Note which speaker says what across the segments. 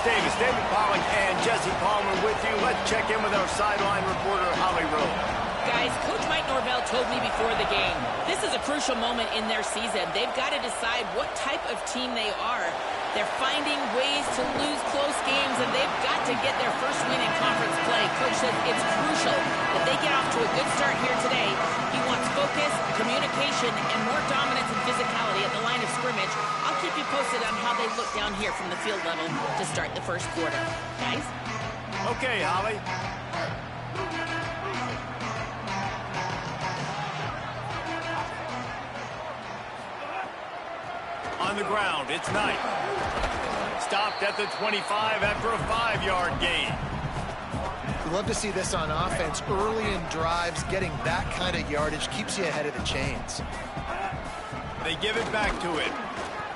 Speaker 1: Davis, David Pollock, and Jesse Palmer with you. Let's check in with our sideline reporter, Holly Rowe.
Speaker 2: Guys, Coach Mike Norvell told me before the game, this is a crucial moment in their season. They've got to decide what type of team they are. They're finding ways to lose close games, and they've got to get their first win in conference play. Coach says it's crucial that they get off to a good start here today. He wants focus, communication, and more dominance and physicality at the line of scrimmage. I'll keep you posted on how they look down here from the field level to start the first quarter. Guys?
Speaker 1: Okay, Holly. On the ground, it's Knight. Stopped at the 25 after a 5-yard gain.
Speaker 3: We love to see this on offense. Early in drives, getting that kind of yardage keeps you ahead of the chains.
Speaker 1: They give it back to him.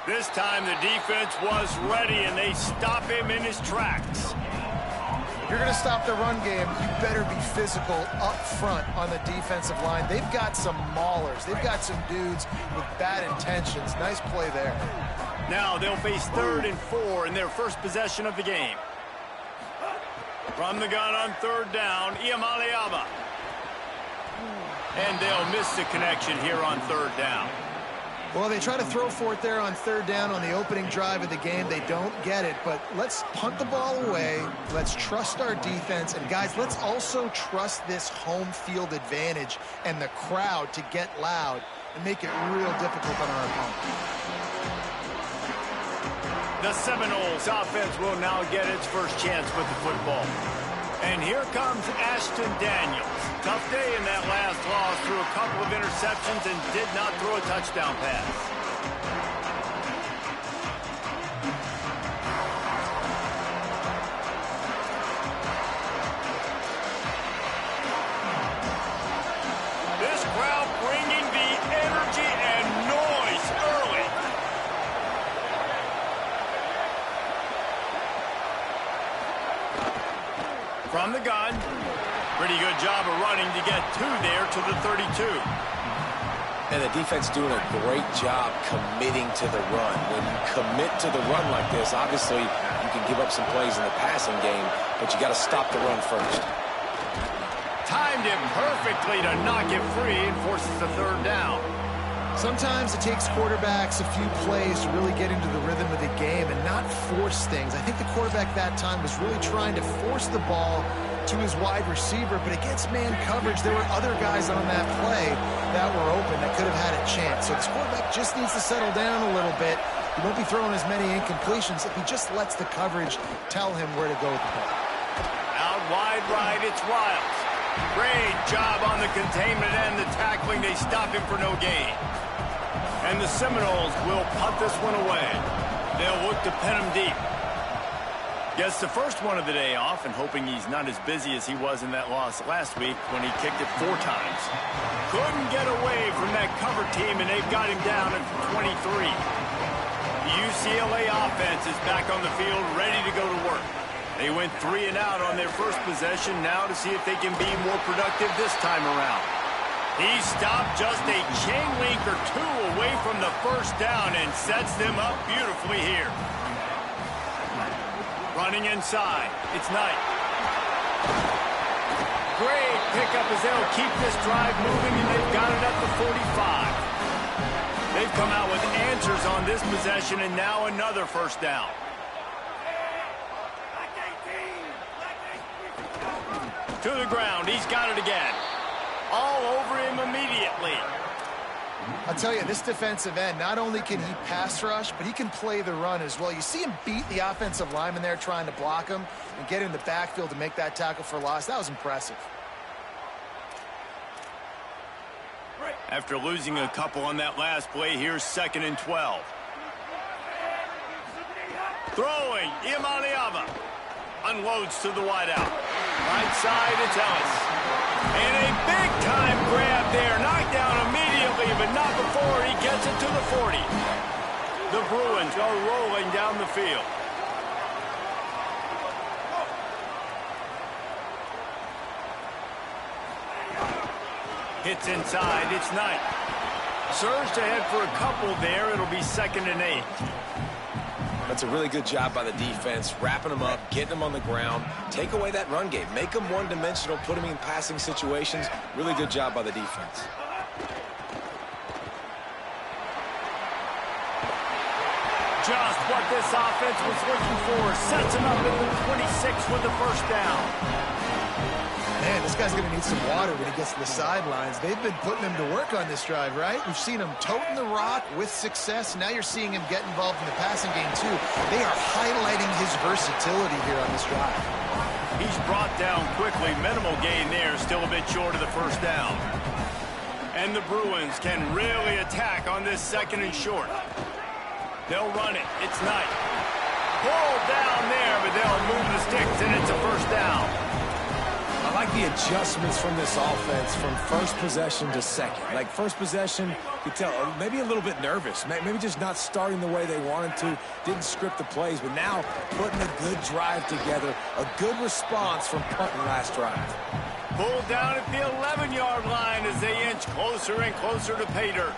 Speaker 1: This time the defense was ready, and they stop him in his tracks.
Speaker 3: If you're going to stop the run game, you better be physical up front on the defensive line. They've got some maulers. They've got some dudes with bad intentions. Nice play there.
Speaker 1: Now they'll face 3rd and 4 in their first possession of the game. From the gun on 3rd down, Iamaleava. And they'll miss the connection here on 3rd down.
Speaker 3: Well, they try to throw for it there on 3rd down on the opening drive of the game. They don't get it, but let's punt the ball away. Let's trust our defense. And, guys, let's also trust this home field advantage and the crowd to get loud and make it real difficult on our opponent.
Speaker 1: The Seminoles offense will now get its first chance with the football. And here comes Ashton Daniels. Tough day in that last loss, threw a couple of interceptions and did not throw a touchdown pass. This crowd bringing the energy and noise early. From the gun. Pretty good job of running to get 2 there to the 32.
Speaker 4: And the defense doing a great job committing to the run. When you commit to the run like this, obviously you can give up some plays in the passing game, but you got to stop the run first.
Speaker 1: Timed him perfectly to knock it free and forces the 3rd down.
Speaker 3: Sometimes it takes quarterbacks a few plays to really get into the rhythm of the game and not force things. I think the quarterback that time was really trying to force the ball to his wide receiver, but against man coverage, there were other guys on that play that were open that could have had a chance. So this quarterback just needs to settle down a little bit. He won't be throwing as many incompletions if he just lets the coverage tell him where to go with the ball.
Speaker 1: Out wide right, it's Wiles. Great job on the containment and the tackling. They stop him for no gain. And the Seminoles will punt this one away. They'll look to pin him deep. Gets the first one of the day off and hoping he's not as busy as he was in that loss last week when he kicked it 4 times. Couldn't get away from that cover team, and they've got him down at 23. The UCLA offense is back on the field, ready to go to work. They went 3 and out on their first possession, now to see if they can be more productive this time around. He stopped just a chain link or 2 away from the first down and sets them up beautifully here. Running inside, it's Knight. Great pickup as they'll keep this drive moving, and they've got it up to 45. They've come out with answers on this possession, and now another first down. To the ground, he's got it again. All over him immediately.
Speaker 3: I'll tell you, this defensive end, not only can he pass rush, but he can play the run as well. You see him beat the offensive lineman there trying to block him and get in the backfield to make that tackle for loss. That was impressive.
Speaker 1: After losing a couple on that last play, here's 2nd and 12. Throwing, Iamaleava. Unloads to the wideout. Right side, it's Ellis. And a big-time grab there. Knocked down immediately, but not before he gets it to the 40. The Bruins are rolling down the field. Hits inside, it's Knight. Surged ahead for a couple there. It'll be 2nd and 8.
Speaker 4: That's a really good job by the defense, wrapping them up, getting them on the ground, take away that run game, make them one-dimensional, put them in passing situations. Really good job by the defense.
Speaker 1: Just what this offense was looking for. Sets him up at the 26 with the first down.
Speaker 3: Man, this guy's going to need some water when he gets to the sidelines. They've been putting him to work on this drive, right? We've seen him toting the rock with success. Now you're seeing him get involved in the passing game, too. They are highlighting his versatility here on this drive.
Speaker 1: He's brought down quickly. Minimal gain there. Still a bit short of the first down. And the Bruins can really attack on this 2nd and short. They'll run it. It's Knight. Pulled down there, but they'll move the sticks, and it's a first down.
Speaker 4: I like the adjustments from this offense from first possession to second. Like first possession, you could tell maybe a little bit nervous. Maybe just not starting the way they wanted to. Didn't script the plays, but now putting a good drive together. A good response from punting last drive.
Speaker 1: Pulled down at the 11-yard line as they inch closer and closer to pay dirt.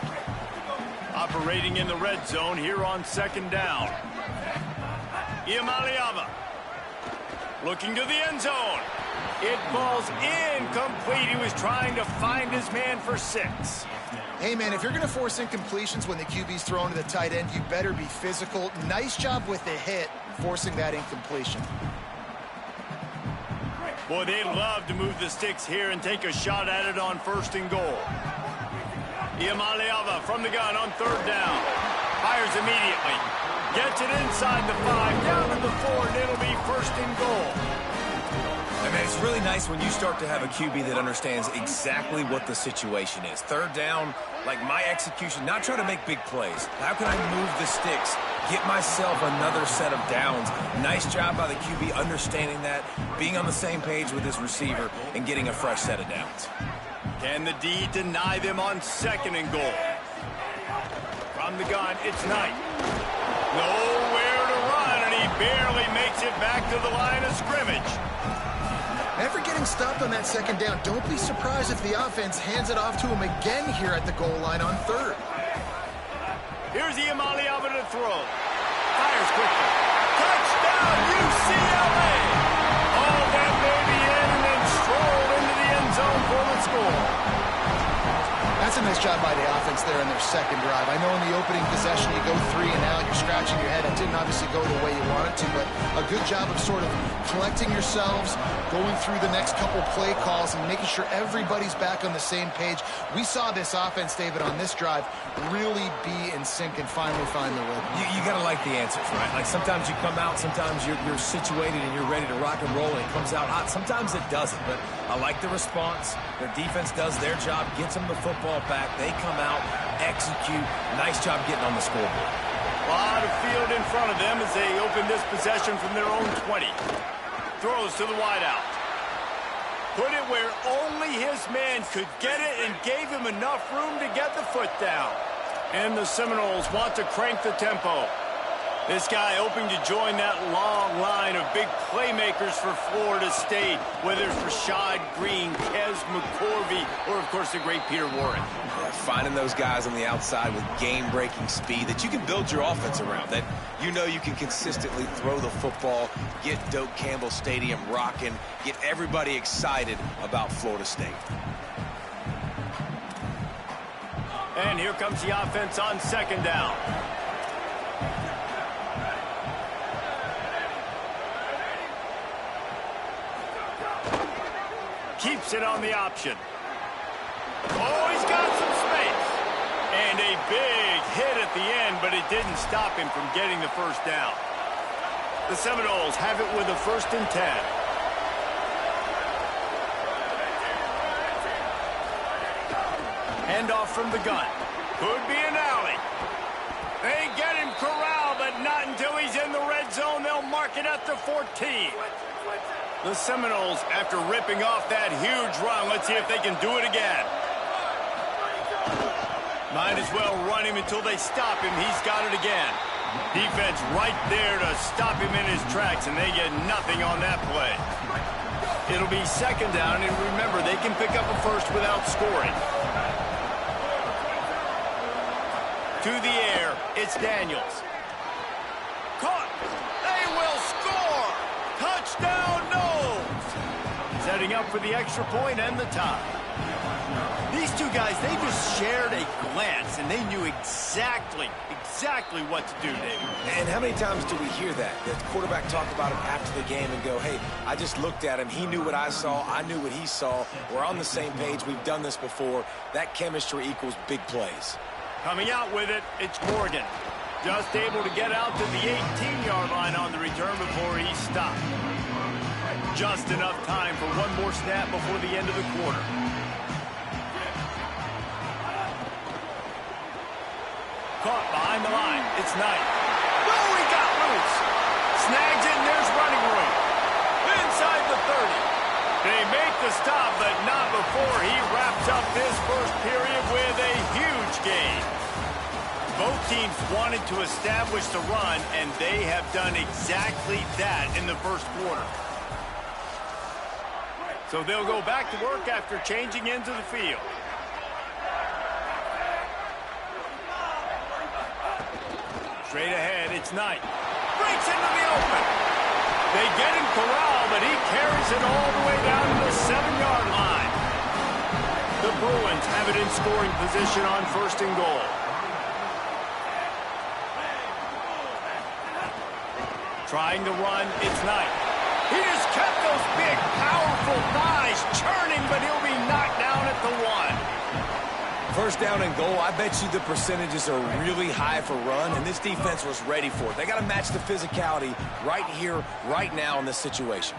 Speaker 1: Operating in the red zone here on 2nd down. Iamaleava looking to the end zone. It falls incomplete. He was trying to find his man for 6.
Speaker 3: Hey, man, if you're going to force incompletions when the QB's thrown to the tight end, you better be physical. Nice job with the hit, forcing that incompletion.
Speaker 1: Boy, they'd love to move the sticks here and take a shot at it on 1st and goal. Iamaleava from the gun on 3rd down. Fires immediately. Gets it inside the 5, down to the 4, and it'll be 1st and goal.
Speaker 4: I mean, it's really nice when you start to have a QB that understands exactly what the situation is. 3rd down, like my execution, not trying to make big plays. How can I move the sticks, get myself another set of downs? Nice job by the QB understanding that, being on the same page with his receiver, and getting a fresh set of downs.
Speaker 1: Can the D deny them on 2nd and goal? From the gun, it's Knight. Nowhere to run, and he barely makes it back to the line of scrimmage.
Speaker 3: After getting stopped on that 2nd down, don't be surprised if the offense hands it off to him again here at the goal line on 3rd.
Speaker 1: Here's Iamaleava to throw. Fires quickly. Touchdown, UCLA! All that baby in and then strolled into the end zone for the score.
Speaker 3: That's a nice job by the offense there in their 2nd drive. I know in the opening possession you go 3 and out, you're scratching your head. It didn't obviously go the way you wanted to, but a good job of sort of collecting yourselves, going through the next couple play calls, and making sure everybody's back on the same page. We saw this offense, David, on this drive really be in sync and finally find the rhythm.
Speaker 4: You got to like the answers, right? Like sometimes you come out, sometimes you're situated and you're ready to rock and roll and it comes out hot. Sometimes it doesn't, but I like the response. Their defense does their job, gets them the football back. They come out, execute. Nice job getting on the scoreboard.
Speaker 1: A lot of field in front of them as they open this possession from their own 20. Throws to the wideout. Put it where only his man could get it and gave him enough room to get the foot down. And the Seminoles want to crank the tempo. This guy hoping to join that long line of big playmakers for Florida State, whether it's Rashad Green, Kez McCorvey, or, of course, the great Peter Warren.
Speaker 4: Yeah, finding those guys on the outside with game-breaking speed that you can build your offense around, that you know you can consistently throw the football, get Doak Campbell Stadium rocking, get everybody excited about Florida State.
Speaker 1: And here comes the offense on 2nd down. Keeps it on the option. Oh, he's got some space. And a big hit at the end, but it didn't stop him from getting the first down. The Seminoles have it with a 1st and 10. Handoff from the gun. Could be an alley. They get him corralled, but not until he's in the red zone. They'll mark it at the 14. The Seminoles, after ripping off that huge run, let's see if they can do it again. Might as well run him until they stop him. He's got it again. Defense right there to stop him in his tracks, and they get nothing on that play. It'll be 2nd down, and remember, they can pick up a first without scoring. To the air, it's Daniels. Caught. for the extra point and the tie. These two guys, they just shared a glance, and they knew exactly what to do, David.
Speaker 4: And how many times do we hear that? The quarterback talk about him after the game and go, hey, I just looked at him. He knew what I saw. I knew what he saw. We're on the same page. We've done this before. That chemistry equals big plays.
Speaker 1: Coming out with it, it's Morgan. Just able to get out to the 18-yard line on the return before he stopped. Just enough time for one more snap before the end of the quarter. Caught behind the line. It's Knight. Oh, he got loose. Snags it, and there's running room. Inside the 30. They make the stop, but not before he wraps up this first period with a huge gain. Both teams wanted to establish the run, and they have done exactly that in the first quarter. So they'll go back to work after changing into the field. Straight ahead, it's Knight. Breaks into the open. They get him corralled, but he carries it all the way down to the 7-yard line. The Bruins have it in scoring position on 1st and goal. Trying to run, it's Knight. He just kept those big, powerful thighs churning, but he'll be knocked down at the 1.
Speaker 4: First down and goal, I bet you the percentages are really high for run, and this defense was ready for it. They got to match the physicality right here, right now in this situation.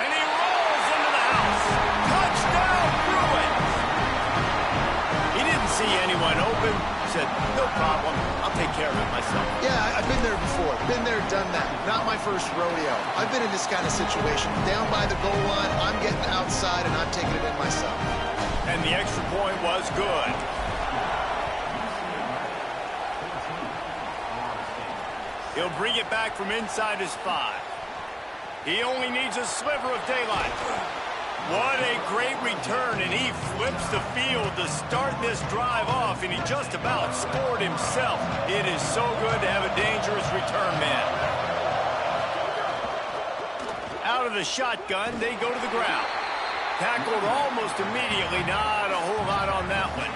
Speaker 1: And he rolls into the house. Touchdown, Bruins! He didn't see anyone open. He said, no problem. I'll take care of it myself.
Speaker 3: Yeah, I've been there before. Been there, done that. Not my first rodeo. I've been in this kind of situation. Down by the goal line, I'm getting outside, and I'm taking it in myself.
Speaker 1: And the extra point was good. He'll bring it back from inside his 5. He only needs a sliver of daylight. What a great return, and he flips the field to start this drive off, and he just about scored himself. It is so good to have a dangerous return man. Out of the shotgun, they go to the ground. Tackled almost immediately, not a whole lot on that one.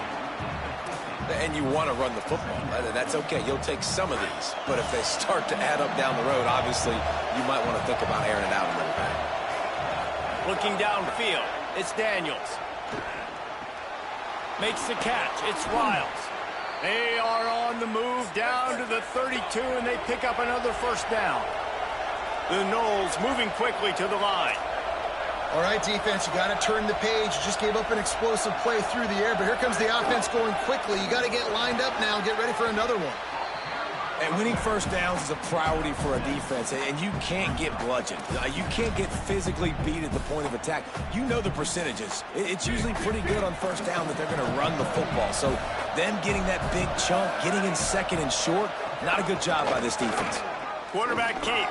Speaker 4: And you want to run the football. That's okay. You'll take some of these. But if they start to add up down the road, obviously, you might want to think about airing it out a little bit.
Speaker 1: Looking downfield, it's Daniels. Makes the catch, it's Riles. They are on the move down to the 32, and they pick up another first down. The Noles moving quickly to the line.
Speaker 3: All right, defense, you got to turn the page. You just gave up an explosive play through the air, but here comes the offense going quickly. You got to get lined up now and get ready for another one.
Speaker 4: And winning first downs is a priority for a defense, and you can't get bludgeoned. You can't get physically beat at the point of attack. You know the percentages. It's usually pretty good on first down that they're going to run the football. So them getting that big chunk, getting in second and short, not a good job by this defense.
Speaker 1: Quarterback keep.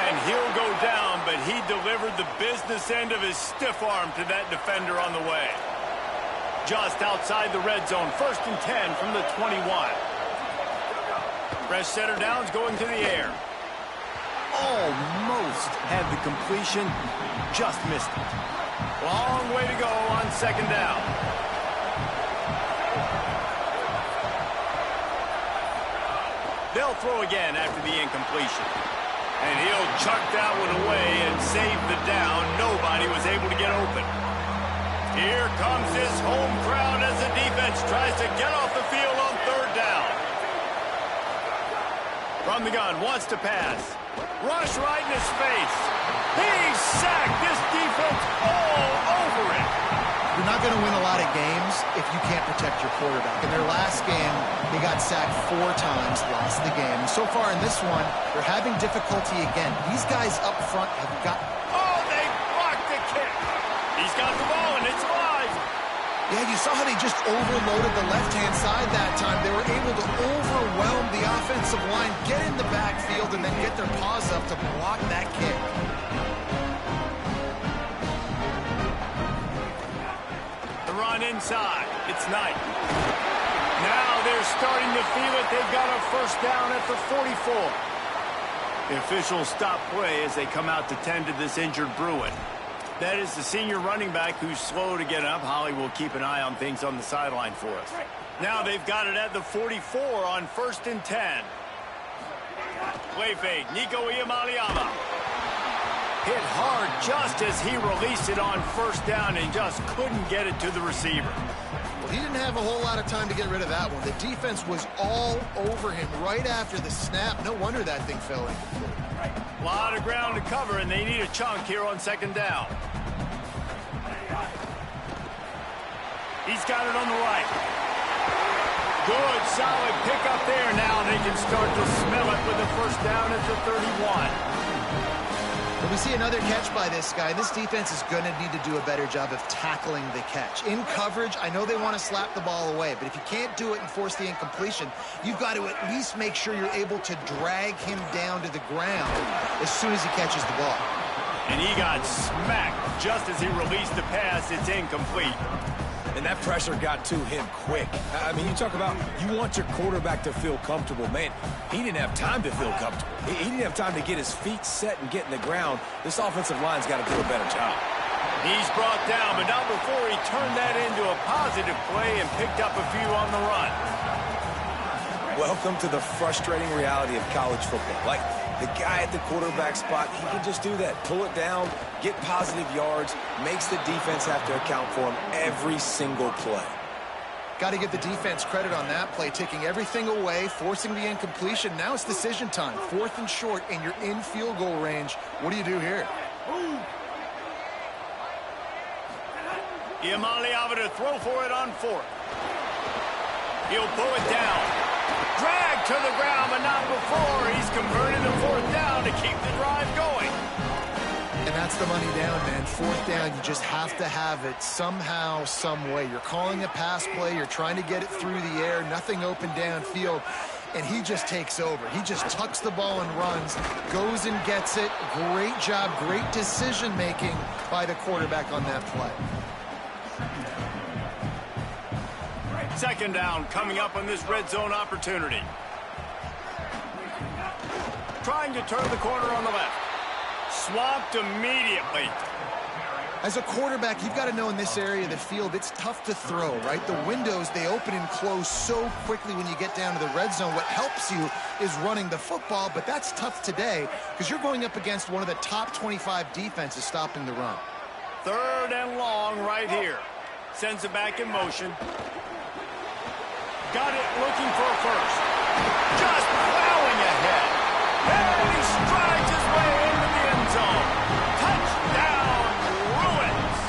Speaker 1: And he'll go down, but he delivered the business end of his stiff arm to that defender on the way. Just outside the red zone, 1st and 10 from the 21. Fresh center downs going to the air. Almost had the completion, just missed it. Long way to go on 2nd down. They'll throw again after the incompletion. And he'll chuck that one away and save the down. Nobody was able to get open. Here comes his home crowd as the defense tries to get off the field on 3rd down. From the gun, wants to pass. Rush right in his face. He's sacked. This defense all over it.
Speaker 3: You're not going to win a lot of games if you can't protect your quarterback. In their last game, they got sacked 4 times, lost the game. So far in this one, they're having difficulty again. These guys up front have got...
Speaker 1: Oh, they blocked the kick. He's got the ball, and it's live.
Speaker 3: Yeah, you saw how they just overloaded the left-hand side that time. They were able to overwhelm the offensive line, get in the backfield, and then get their paws up to block that kick.
Speaker 1: The run inside. It's Knight. Now they're starting to feel it. They've got a first down at the 44. The officials stop play as they come out to tend to this injured Bruin. That is the senior running back who's slow to get up. Holly will keep an eye on things on the sideline for us. Now they've got it at the 44 on 1st and 10. Play fake, Nico Iamaleava. Hit hard just as he released it on 1st down and just couldn't get it to the receiver.
Speaker 3: Well, he didn't have a whole lot of time to get rid of that one. The defense was all over him right after the snap. No wonder that thing fell in.
Speaker 1: A lot of ground to cover, and they need a chunk here on 2nd down. He's got it on the right. Good, solid pickup there. Now they can start to smell it with a 1st down at the 31.
Speaker 3: When we see another catch by this guy, this defense is going to need to do a better job of tackling the catch. In coverage, I know they want to slap the ball away, but if you can't do it and force the incompletion, you've got to at least make sure you're able to drag him down to the ground as soon as he catches the ball.
Speaker 1: And he got smacked just as he released the pass. It's incomplete.
Speaker 4: And that pressure got to him quick. I mean, you talk about you want your quarterback to feel comfortable. Man, he didn't have time to feel comfortable. He didn't have time to get his feet set and get in the ground. This offensive line's got to do a better job.
Speaker 1: He's brought down, but not before he turned that into a positive play and picked up a few on the run.
Speaker 4: Welcome to the frustrating reality of college football. Like, the guy at the quarterback spot, he can just do that. Pull it down, get positive yards, makes the defense have to account for him every single play.
Speaker 3: Got to give the defense credit on that play, taking everything away, forcing the incompletion. Now it's decision time. 4th and short, and you're in field goal range. What do you do here?
Speaker 1: Iamaleava to throw for it on 4th. He'll pull it down. Drag to the ground, but not before. He's converted to 4th down to keep the drive going.
Speaker 3: And that's the money down, man. 4th down, you just have to have it somehow, some way. You're calling a pass play. You're trying to get it through the air. Nothing open downfield. And he just takes over. He just tucks the ball and runs, goes and gets it. Great job, great decision-making by the quarterback on that play.
Speaker 1: 2nd down coming up on this red zone opportunity. Trying to turn the corner on the left. Swamped immediately.
Speaker 3: As a quarterback, you've got to know in this area of the field, it's tough to throw, right? The windows, they open and close so quickly when you get down to the red zone. What helps you is running the football, but that's tough today because you're going up against one of the top 25 defenses stopping the run.
Speaker 1: 3rd and long right here. Sends it back in motion. Got it looking for a 1st. Just plowing ahead. And he strides his way into the end zone. Touchdown, Bruins.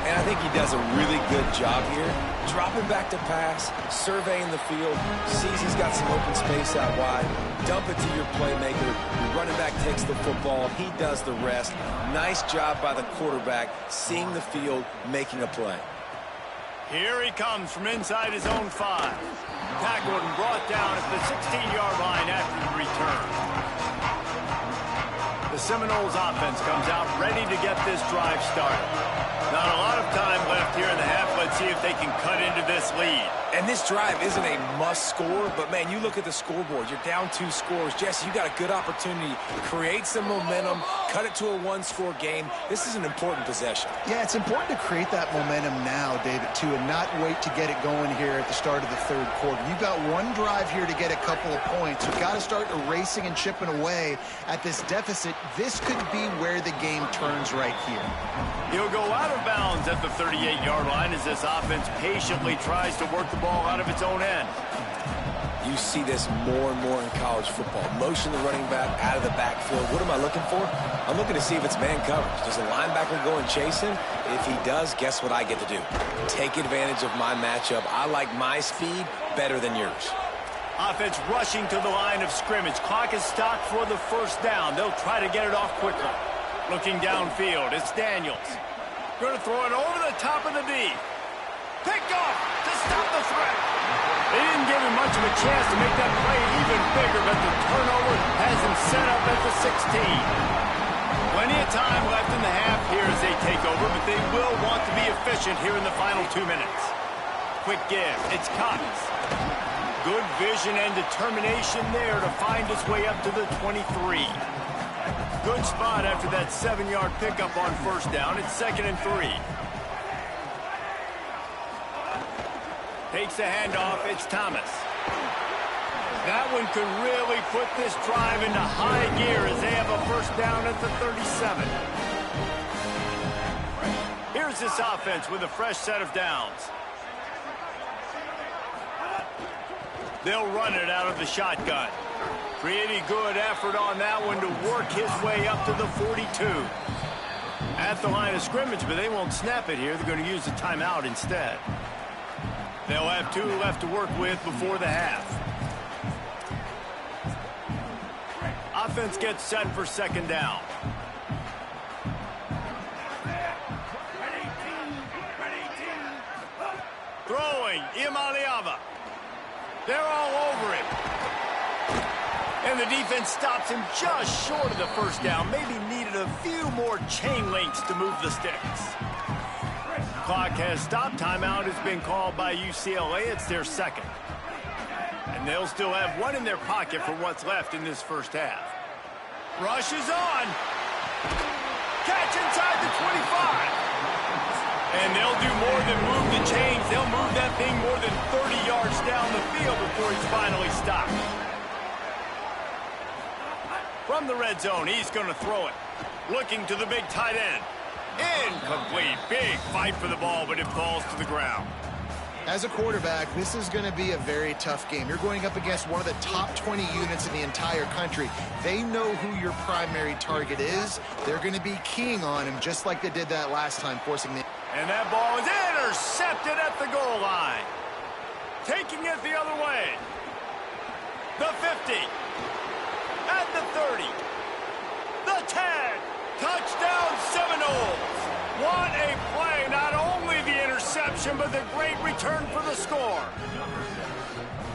Speaker 4: And I think he does a really good job here. Dropping back to pass, surveying the field, sees he's got some open space out wide. Dump it to your playmaker. Your running back takes the football. He does the rest. Nice job by the quarterback, seeing the field, making a play.
Speaker 1: Here he comes from inside his own 5. Tackled and brought down at the 16-yard line after the return. The Seminoles offense comes out ready to get this drive started. Not a lot of time left here in the half. Let's see if they can cut into this lead.
Speaker 4: And this drive isn't a must score, but man, you look at the scoreboard, you're down 2 scores. Jesse, you got a good opportunity to create some momentum, cut it to a 1-score game. This is an important possession.
Speaker 3: Yeah, it's important to create that momentum now, David, too, and not wait to get it going here at the start of the 3rd quarter. You've got one drive here to get a couple of points. You've got to start erasing and chipping away at this deficit. This could be where the game turns right here.
Speaker 1: He'll go out of bounds at the 38-yard line as this offense patiently tries to work the ball out of its own end.
Speaker 4: You see this more and more in college football. Motion the running back out of the backfield. What am I looking for? I'm looking to see if it's man coverage. Does a linebacker go and chase him? If he does, guess what I get to do? Take advantage of my matchup. I like my speed better than yours.
Speaker 1: Offense rushing to the line of scrimmage. Clock is stopped for the 1st down. They'll try to get it off quickly. Looking downfield, it's Daniels. Going to throw it over the top of the D. Picked off to stop the threat. They didn't give him much of a chance to make that play even bigger, but the turnover has him set up at the 16. Plenty of time left in the half here as they take over, but they will want to be efficient here in the final 2 minutes. Quick give. It's Cox. Good vision and determination there to find his way up to the 23. Good spot after that 7-yard pickup on first down. It's 2nd and 3. Takes the handoff. It's Thomas. That one could really put this drive into high gear as they have a first down at the 37. Here's this offense with a fresh set of downs. They'll run it out of the shotgun. Pretty good effort on that one to work his way up to the 42. At the line of scrimmage, but they won't snap it here. They're going to use the timeout instead. They'll have 2 left to work with before the half. Offense gets set for 2nd down. Throwing, Imaliava. They're all over him. And the defense stops him just short of the first down. Maybe needed a few more chain links to move the sticks. Clock has stopped. Timeout has been called by UCLA. It's their 2nd. And they'll still have 1 in their pocket for what's left in this first half. Rush is on. Catch inside the 25. And they'll do more than move the chains. They'll move that thing more than 30 yards down the field before he's finally stopped. From the red zone, he's going to throw it. Looking to the big tight end. Incomplete. Big fight for the ball, but it falls to the ground.
Speaker 3: As a quarterback, this is going to be a very tough game. You're going up against one of the top 20 units in the entire country. They know who your primary target is. They're going to be keying on him just like they did that last time, forcing the...
Speaker 1: And that ball is intercepted at the goal line. Taking it the other way. The 50. At the 30. The 10. Touchdown Seminoles. What a play. Not only the interception, but the great return for the score.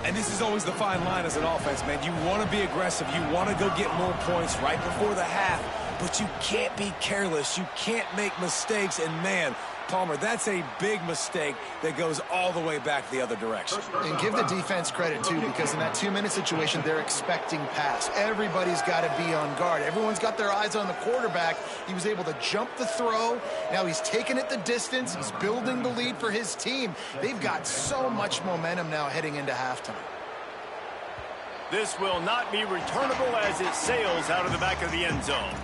Speaker 4: And this is always the fine line as an offense, man. You want to be aggressive. You want to go get more points right before the half, but you can't be careless. You can't make mistakes. And, man, Palmer, that's a big mistake that goes all the way back the other direction.
Speaker 3: And give the defense credit, too, because in that 2-minute situation, they're expecting pass. Everybody's got to be on guard. Everyone's got their eyes on the quarterback. He was able to jump the throw. Now he's taking it the distance. He's building the lead for his team. They've got so much momentum now heading into halftime.
Speaker 1: This will not be returnable as it sails out of the back of the end zone.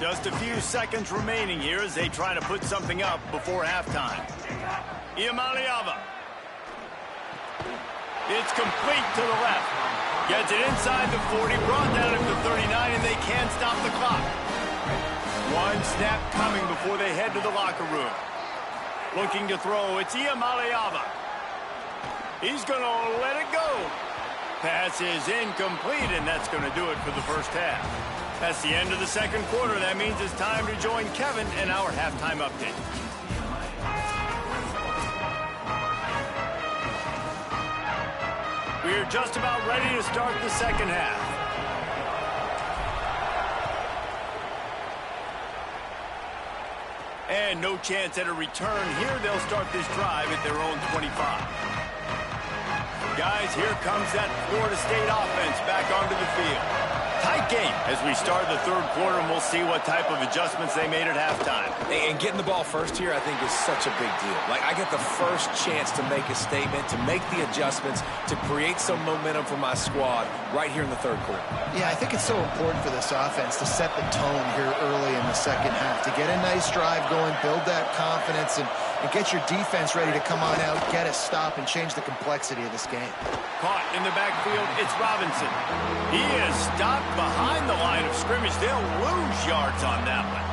Speaker 1: Just a few seconds remaining here as they try to put something up before halftime. Imaliava. It's complete to the left. Gets it inside the 40, brought down at the 39, and they can't stop the clock. One snap coming before they head to the locker room. Looking to throw, it's Imaliava. He's going to let it go. Pass is incomplete, and that's going to do it for the first half. That's the end of the second quarter. That means it's time to join Kevin in our halftime update. We're just about ready to start the second half. And no chance at a return here. They'll start this drive at their own 25. Guys, here comes that Florida State offense back onto the field. Tight game as we start the third quarter, and we'll see what type of adjustments they made at halftime.
Speaker 4: And getting the ball first here, I think, is such a big deal. Like, I get the first chance to make a statement, to make the adjustments, to create some momentum for my squad right here in the third quarter.
Speaker 3: Yeah, I think it's so important for this offense to set the tone here early in the second half, to get a nice drive going, build that confidence, and get your defense ready to come on out, get a stop, and change the complexity of this game.
Speaker 1: Caught in the backfield, it's Robinson. He is stopped behind the line of scrimmage. They'll lose yards on that one.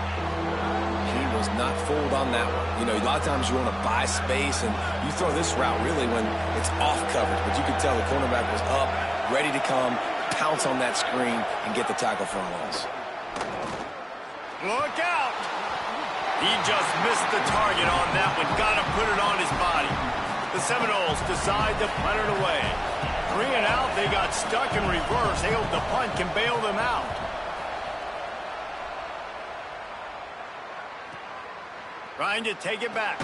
Speaker 4: He was not fooled on that one. You know, a lot of times you want to buy space, and you throw this route really when it's off coverage. But you could tell the cornerback was up, ready to come, pounce on that screen, and get the tackle for a loss.
Speaker 1: Look out! He just missed the target on that one. Got to put it on his body. The Seminoles decide to punt it away. 3 and out, they got stuck in reverse. They hope the punt can bail them out. Trying to take it back.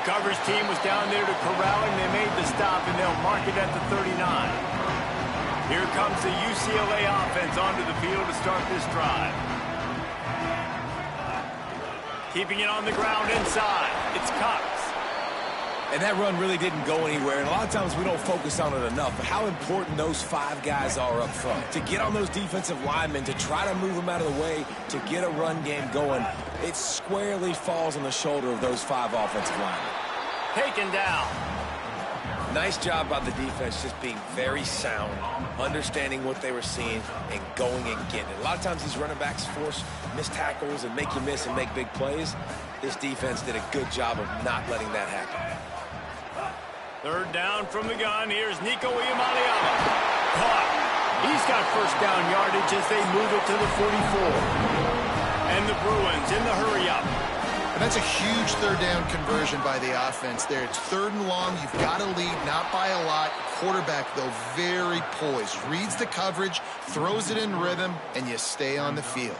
Speaker 1: coverage team was down there to corral him. They made the stop, and they'll mark it at the 39. Here comes the UCLA offense onto the field to start this drive. Keeping it on the ground inside. It's Cox.
Speaker 4: And that run really didn't go anywhere, and a lot of times we don't focus on it enough, but how important those 5 guys are up front. To get on those defensive linemen, to try to move them out of the way, to get a run game going, it squarely falls on the shoulder of those 5 offensive linemen.
Speaker 1: Taken down.
Speaker 4: Nice job by the defense just being very sound, understanding what they were seeing, and going and getting it. A lot of times these running backs force missed tackles and make you miss and make big plays. This defense did a good job of not letting that happen.
Speaker 1: Third down from the gun. Here's Nico Iamaleava. Caught. He's got first down yardage as they move it to the 44. And the Bruins in the hurry-up.
Speaker 3: And that's a huge third down conversion by the offense there. It's 3rd and long. You've got to lead, not by a lot. Quarterback, though, very poised. Reads the coverage, throws it in rhythm, and you stay on the field.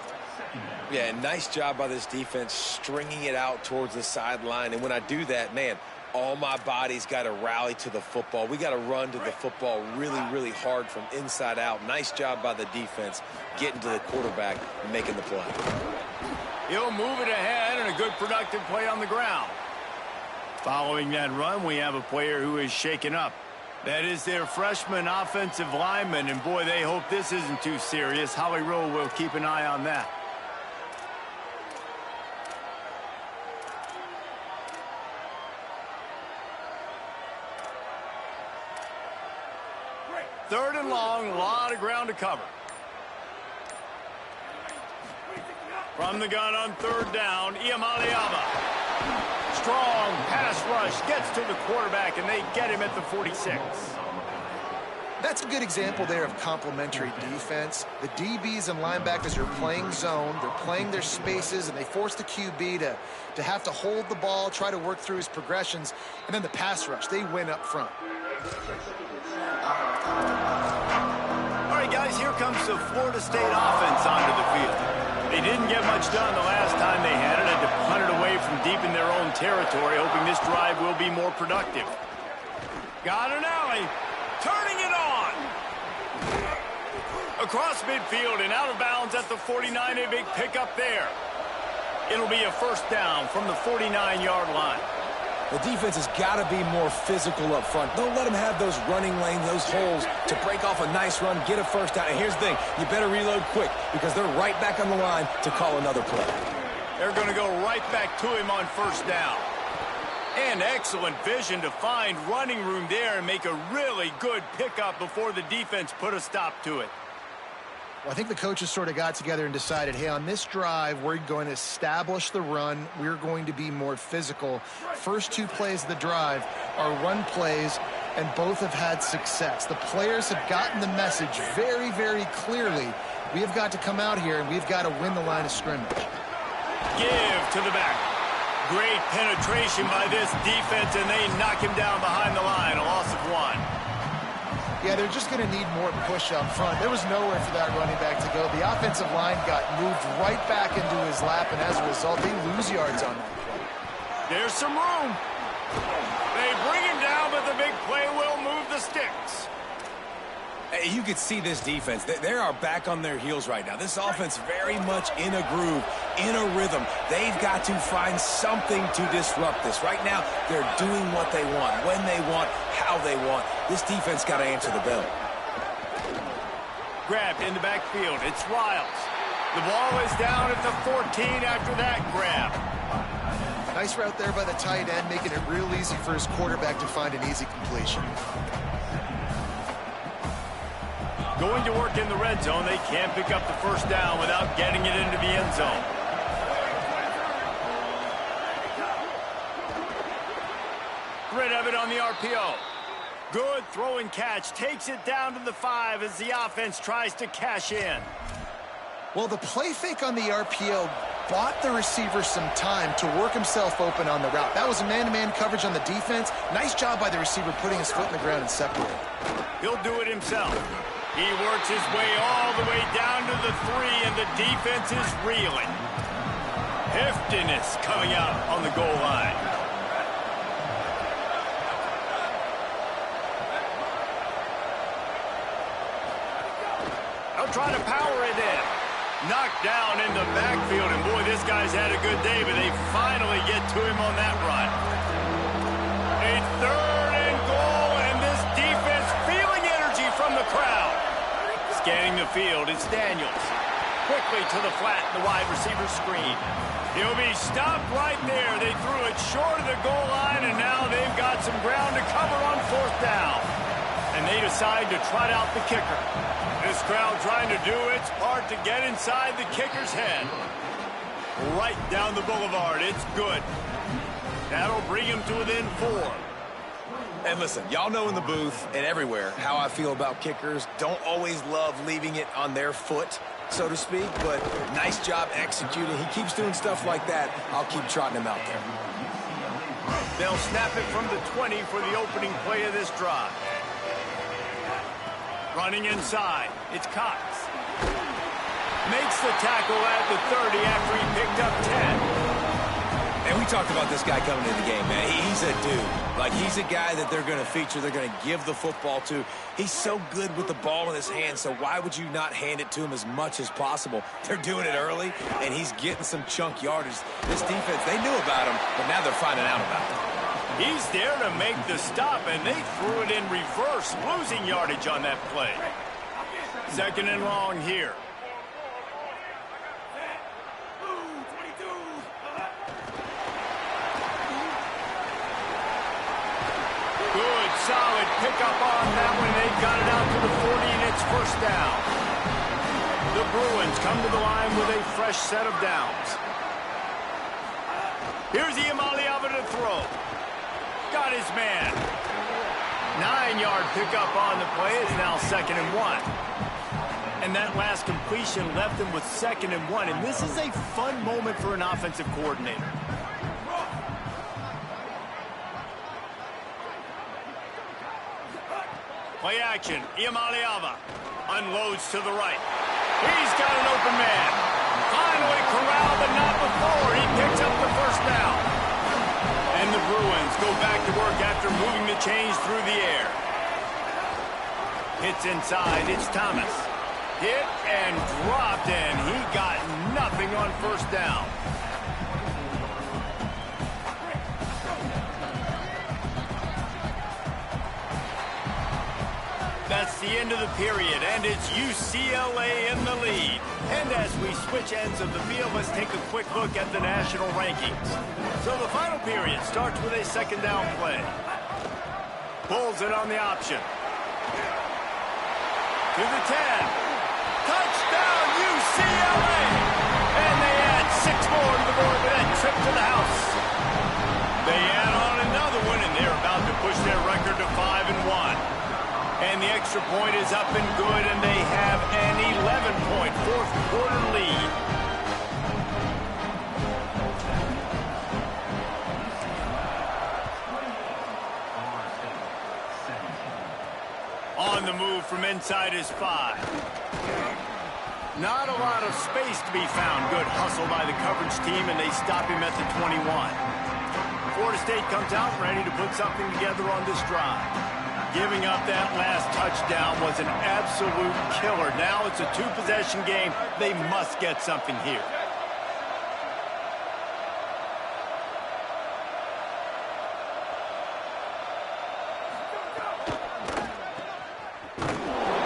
Speaker 4: Yeah, nice job by this defense stringing it out towards the sideline. And when I do that, man, all my body's got to rally to the football. We got to run to the football really, really hard from inside out. Nice job by the defense getting to the quarterback and making the play.
Speaker 1: He'll move it ahead, and a good productive play on the ground. Following that run, we have a player who is shaken up. That is their freshman offensive lineman, and boy, they hope this isn't too serious. Holly Rowe will keep an eye on that. Third and long, a lot of ground to cover. From the gun on 3rd down, Iamaleava. Strong pass rush gets to the quarterback, and they get him at the 46.
Speaker 3: That's a good example there of complementary defense. The DBs and linebackers are playing zone. They're playing their spaces, and they force the QB to have to hold the ball, try to work through his progressions. And then the pass rush, they win up front.
Speaker 1: All right, guys, here comes the Florida State offense onto the field. They didn't get much done the last time they had it. Had to punt it away from deep in their own territory, hoping this drive will be more productive. Got an alley. Turning it on. Across midfield and out of bounds at the 49. A big pickup there. It'll be a first down from the 49-yard line.
Speaker 4: The defense has got to be more physical up front. Don't let them have those running lanes, those holes to break off a nice run, get a first down. And here's the thing, you better reload quick because they're right back on the line to call another play.
Speaker 1: They're going to go right back to him on first down. And excellent vision to find running room there and make a really good pickup before the defense put a stop to it.
Speaker 3: Well, I think the coaches sort of got together and decided, hey, on this drive, we're going to establish the run. We're going to be more physical. First 2 plays of the drive are run plays, and both have had success. The players have gotten the message very, very clearly. We have got to come out here, and we've got to win the line of scrimmage.
Speaker 1: Give to the back. Great penetration by this defense, and they knock him down behind the line. A loss of 1.
Speaker 3: Yeah, they're just going to need more push up front. There was nowhere for that running back to go. The offensive line got moved right back into his lap, and as a result, they lose yards on that play.
Speaker 1: There's some room. They bring him down, but the big play will move the sticks.
Speaker 4: You could see this defense. They are back on their heels right now. This offense very much in a groove, in a rhythm. They've got to find something to disrupt this. Right now, they're doing what they want, when they want, how they want. This defense got to answer the bell.
Speaker 1: Grabbed in the backfield. It's Riles. The ball is down at the 14 after that grab.
Speaker 3: Nice route there by the tight end, making it real easy for his quarterback to find an easy completion.
Speaker 1: Going to work in the red zone. They can't pick up the first down without getting it into the end zone. Rid of it on the RPO. Good throw and catch. Takes it down to the 5 as the offense tries to cash in.
Speaker 3: Well, the play fake on the RPO bought the receiver some time to work himself open on the route. That was a man-to-man coverage on the defense. Nice job by the receiver putting his foot in the ground and separating.
Speaker 1: He'll do it himself. He works his way all the way down to the 3, and the defense is reeling. Heftiness coming out on the goal line. try to power it in. Knocked down in the backfield, and boy, this guy's had a good day, but they finally get to him on that run. A 3rd and goal, and this defense feeling energy from the crowd. Scanning the field, it's Daniels. Quickly to the flat, the wide receiver screen. He'll be stopped right there. They threw it short of the goal line, and now they've got some ground to cover on 4th down. And they decide to trot out the kicker. This crowd trying to do its part to get inside the kicker's head. Right down the boulevard. It's good. That'll bring him to within 4.
Speaker 4: And listen, y'all know in the booth and everywhere how I feel about kickers. Don't always love leaving it on their foot, so to speak, but nice job executing. He keeps doing stuff like that. I'll keep trotting him out there.
Speaker 1: They'll snap it from the 20 for the opening play of this drive. Running inside, it's Cox. Makes the tackle at the 30 after he picked up 10.
Speaker 4: And we talked about this guy coming into the game, man. He's a dude. Like, he's a guy that they're going to feature, they're going to give the football to. He's so good with the ball in his hand, so why would you not hand it to him as much as possible? They're doing it early, and he's getting some chunk yardage. This defense, they knew about him, but now they're finding out about him.
Speaker 1: He's there to make the stop, and they threw it in reverse, losing yardage on that play. 2nd and long here. Good, solid pickup on that one. They got it out to the 40, and it's 1st down. The Bruins come to the line with a fresh set of downs. Here's Iamaleava to throw. Got his man. 9-yard pickup on the play. It's now 2nd and 1. And that last completion left him with 2nd and 1. And this is a fun moment for an offensive coordinator. Play action. Iamaleava unloads to the right. He's got an open man. Finally corralled, but not before. He picks up the 1st down. And the Bruins go back to work after moving the chains through the air. Hits inside. It's Thomas. Hit and dropped, and he got nothing on 1st down. That's the end of the period, and it's UCLA in the lead. And as we switch ends of the field, let's take a quick look at the national rankings. So the final period starts with a 2nd down play. Pulls it on the option. To the 10. Touchdown, UCLA! And they add 6 more to the board with that trip to the house. They add on another one, and they're about to push their record to 5-1. And the extra point is up and good, and they have an 11-point 4th quarter lead. On the move from inside is 5. Not a lot of space to be found. Good hustle by the coverage team, and they stop him at the 21. Florida State comes out ready to put something together on this drive. Giving up that last touchdown was an absolute killer. Now it's a 2-possession game. They must get something here.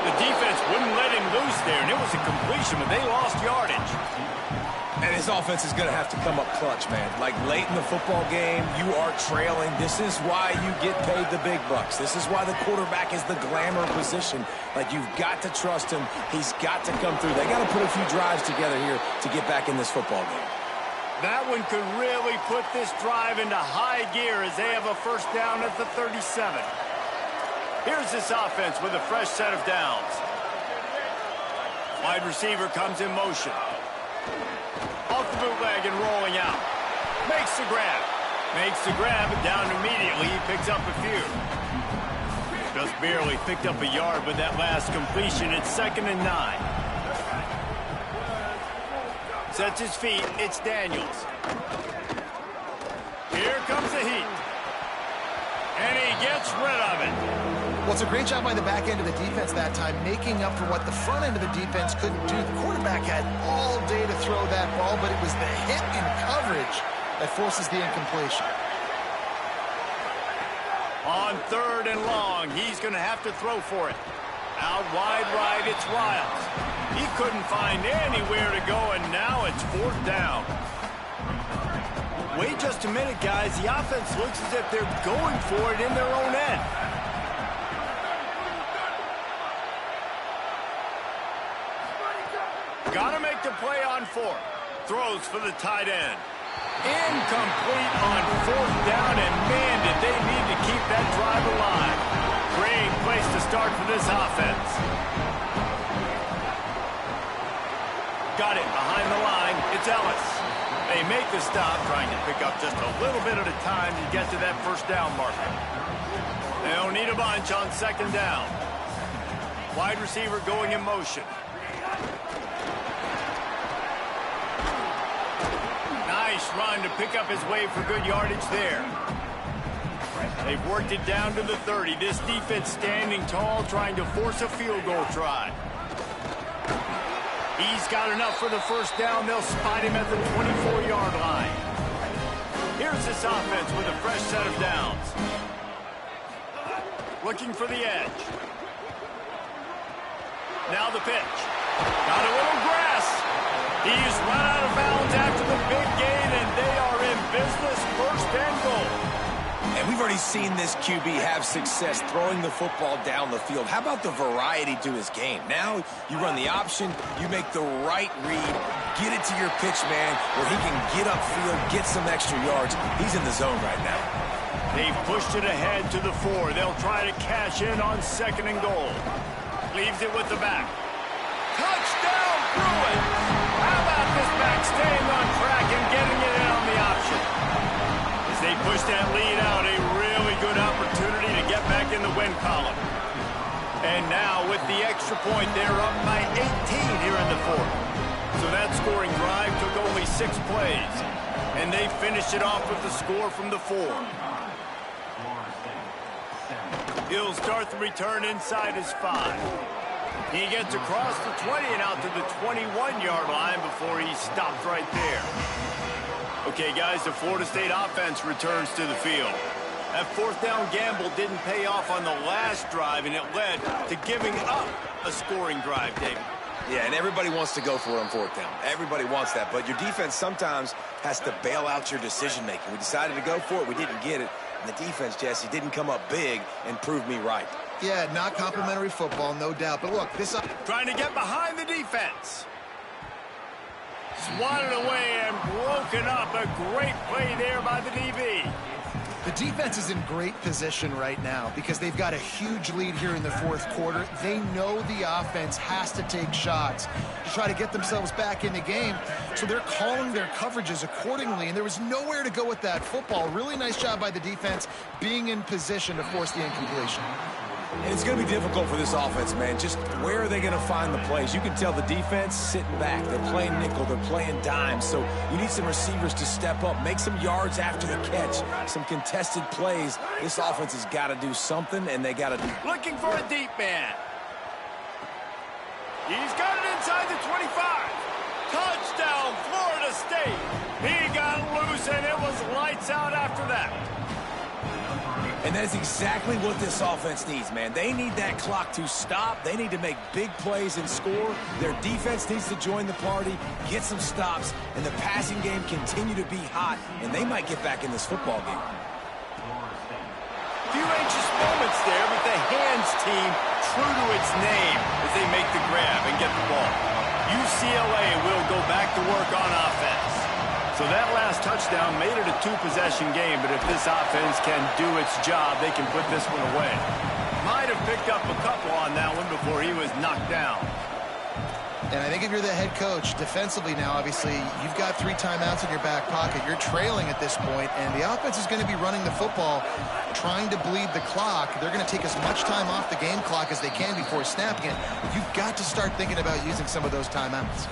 Speaker 1: The defense wouldn't let him loose there, and it was a completion, but they lost yardage.
Speaker 4: And his offense is going to have to come up clutch, man. Like, late in the football game, you are trailing. This is why you get paid the big bucks. This is why the quarterback is the glamour position. Like, you've got to trust him. He's got to come through. They got to put a few drives together here to get back in this football game.
Speaker 1: That one could really put this drive into high gear as they have a 1st down at the 37. Here's this offense with a fresh set of downs. Wide receiver comes in motion. Off the bootleg and rolling out. Makes the grab. Makes the grab and down immediately. He picks up a few. Just barely picked up a yard with that last completion. It's 2nd and 9. Sets his feet. It's Daniels. Here comes the heat. And he gets rid of it.
Speaker 3: Well, it's a great job by the back end of the defense that time, making up for what the front end of the defense couldn't do. The quarterback had all day to throw that ball, but it was the hit in coverage that forces the incompletion.
Speaker 1: On 3rd and long, he's going to have to throw for it. Out wide right, it's Riles. He couldn't find anywhere to go, and now it's 4th down. Wait just a minute, guys. The offense looks as if they're going for it in their own end. Got to make the play on 4th. Throws for the tight end. Incomplete on 4th down, and man, did they need to keep that drive alive. Great place to start for this offense. Got it behind the line. It's Ellis. They make the stop, trying to pick up just a little bit at a time to get to that 1st down marker. They don't need a bunch on 2nd down. Wide receiver going in motion. Nice run to pick up his way for good yardage there. They've worked it down to the 30. This defense standing tall, trying to force a field goal try. He's got enough for the 1st down. They'll spot him at the 24-yard line. Here's this offense with a fresh set of downs. Looking for the edge. Now the pitch. Got a little grass. He's run out of bounds after the big gain, and they are in business, 1st and goal.
Speaker 4: And we've already seen this QB have success throwing the football down the field. How about the variety to his game? Now you run the option, you make the right read, get it to your pitch man where he can get upfield, get some extra yards. He's in the zone right now.
Speaker 1: They've pushed it ahead to the 4. They'll try to cash in on 2nd and goal. Leaves it with the back. Touchdown, Bruins! How about this back staying on track and getting it in on the option? As they push that lead out, a really good opportunity to get back in the win column. And now with the extra point, they're up by 18 here in the 4th. So that scoring drive took only 6 plays. And they finished it off with the score from the 4. He'll start the return inside his 5. He gets across the 20 and out to the 21-yard line before he stopped right there. Okay, guys, the Florida State offense returns to the field. That 4th down gamble didn't pay off on the last drive, and it led to giving up a scoring drive, David.
Speaker 4: Yeah, and everybody wants to go for it on 4th down. Everybody wants that, but your defense sometimes has to bail out your decision-making. We decided to go for it. We didn't get it. And the defense, Jesse, didn't come up big and prove me right.
Speaker 3: Yeah, not complimentary football, no doubt. But look, this...
Speaker 1: Trying to get behind the defense. Swatted away and broken up. A great play there by the DB.
Speaker 3: The defense is in great position right now because they've got a huge lead here in the 4th quarter. They know the offense has to take shots to try to get themselves back in the game. So they're calling their coverages accordingly, and there was nowhere to go with that football. Really nice job by the defense being in position to force the incompletion.
Speaker 4: And it's going to be difficult for this offense, man. Just where are they going to find the plays? You can tell the defense sitting back. They're playing nickel. They're playing dime. So you need some receivers to step up, make some yards after the catch, some contested plays. This offense has got to do something, and they got to do...
Speaker 1: Looking for a deep man. He's got it inside the 25. Touchdown, Florida State. He got loose, and it was lights out after that.
Speaker 4: And that is exactly what this offense needs, man. They need that clock to stop. They need to make big plays and score. Their defense needs to join the party, get some stops, and the passing game continue to be hot, and they might get back in this football game.
Speaker 1: Few anxious moments there, but the hands team true to its name as they make the grab and get the ball. UCLA will go back to work on offense. So that last touchdown made it a 2-possession game, but if this offense can do its job, they can put this one away. Might have picked up a couple on that one before he was knocked down.
Speaker 3: And I think if you're the head coach, defensively now, obviously, you've got 3 timeouts in your back pocket. You're trailing at this point, and the offense is going to be running the football, trying to bleed the clock. They're going to take as much time off the game clock as they can before snapping it. You've got to start thinking about using some of those timeouts.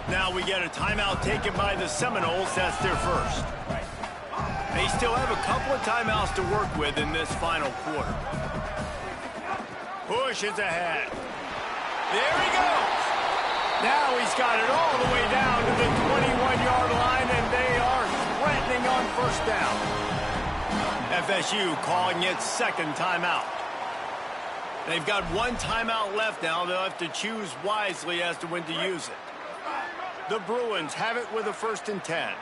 Speaker 1: Now we get a timeout taken by the Seminoles. That's their first. They still have a couple of timeouts to work with in this final quarter. Pushes ahead. There he goes. Now he's got it all the way down to the 21-yard line, and they are threatening on first down. FSU calling its second timeout. They've got one timeout left now. They'll have to choose wisely as to when to use it. The Bruins have it with a 1st and 10.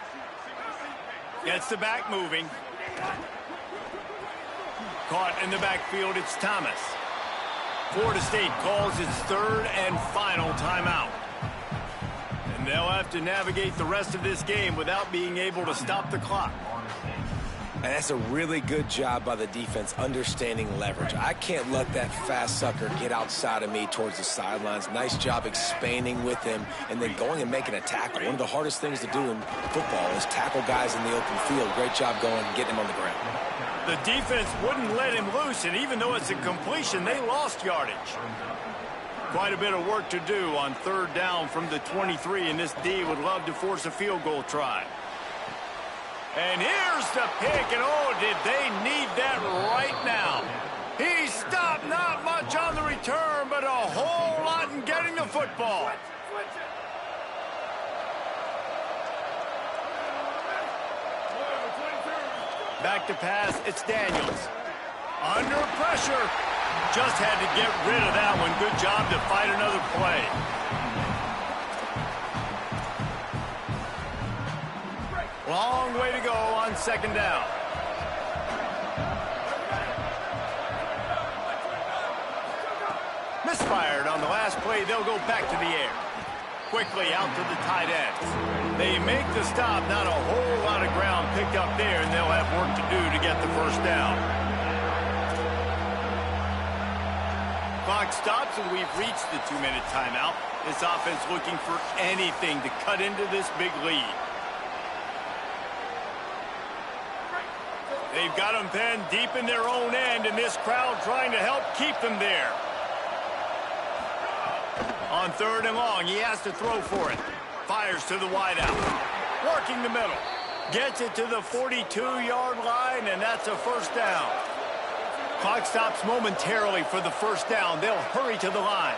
Speaker 1: Gets the back moving. Caught in the backfield, it's Thomas. Florida State calls its 3rd and final timeout. And they'll have to navigate the rest of this game without being able to stop the clock.
Speaker 4: And that's a really good job by the defense understanding leverage. I can't let that fast sucker get outside of me towards the sidelines. Nice job expanding with him and then going and making a tackle. One of the hardest things to do in football is tackle guys in the open field. Great job going and getting him on the ground.
Speaker 1: The defense wouldn't let him loose, and even though it's a completion, they lost yardage. Quite a bit of work to do on 3rd down from the 23, and this D would love to force a field goal try. And here's the pick, and oh, did they need that right now. He stopped not much on the return, but a whole lot in getting the football. Back to pass, it's Daniels. Under pressure. Just had to get rid of that one. Good job to fight another play. Long way to go on 2nd down. Misfired on the last play. They'll go back to the air. Quickly out to the tight ends. They make the stop. Not a whole lot of ground picked up there, and they'll have work to do to get the 1st down. Clock stops, and we've reached the 2-minute timeout. This offense looking for anything to cut into this big lead. They've got them pinned deep in their own end, and this crowd trying to help keep them there. On 3rd and long, he has to throw for it. Fires to the wideout. Working the middle. Gets it to the 42-yard line, and that's a 1st down. Clock stops momentarily for the 1st down. They'll hurry to the line.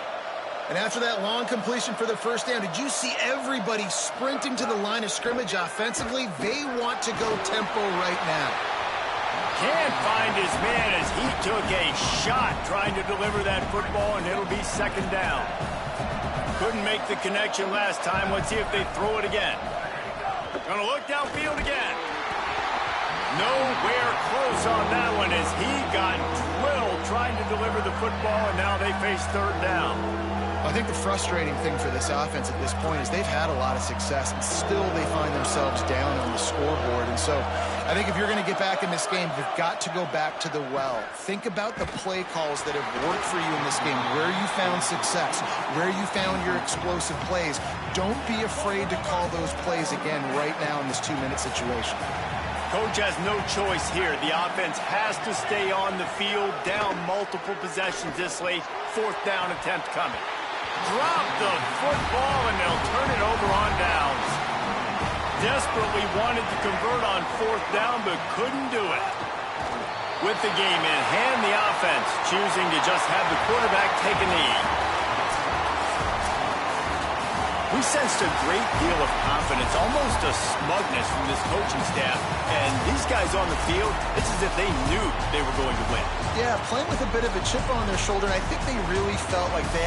Speaker 3: And after that long completion for the 1st down, did you see everybody sprinting to the line of scrimmage offensively? They want to go tempo right now.
Speaker 1: Can't find his man as he took a shot trying to deliver that football, and it'll be 2nd down. Couldn't make the connection last time. Let's see if they throw it again. Gonna look downfield again. Nowhere close on that one as he got drilled trying to deliver the football, and now they face 3rd down.
Speaker 3: I think the frustrating thing for this offense at this point is they've had a lot of success, and still they find themselves down on the scoreboard. And so I think if you're going to get back in this game, you've got to go back to the well. Think about the play calls that have worked for you in this game, where you found success, where you found your explosive plays. Don't be afraid to call those plays again right now in this 2-minute situation.
Speaker 1: Coach has no choice here. The offense has to stay on the field, down multiple possessions this late. 4th down attempt coming. Drop the football, and they'll turn it over on downs. Desperately wanted to convert on 4th down, but couldn't do it. With the game in hand, the offense choosing to just have the quarterback take a knee. We sensed a great deal of confidence, almost a smugness from this coaching staff. And these guys on the field, it's as if they knew they were going to win.
Speaker 3: Yeah, playing with a bit of a chip on their shoulder, and I think they really felt like they had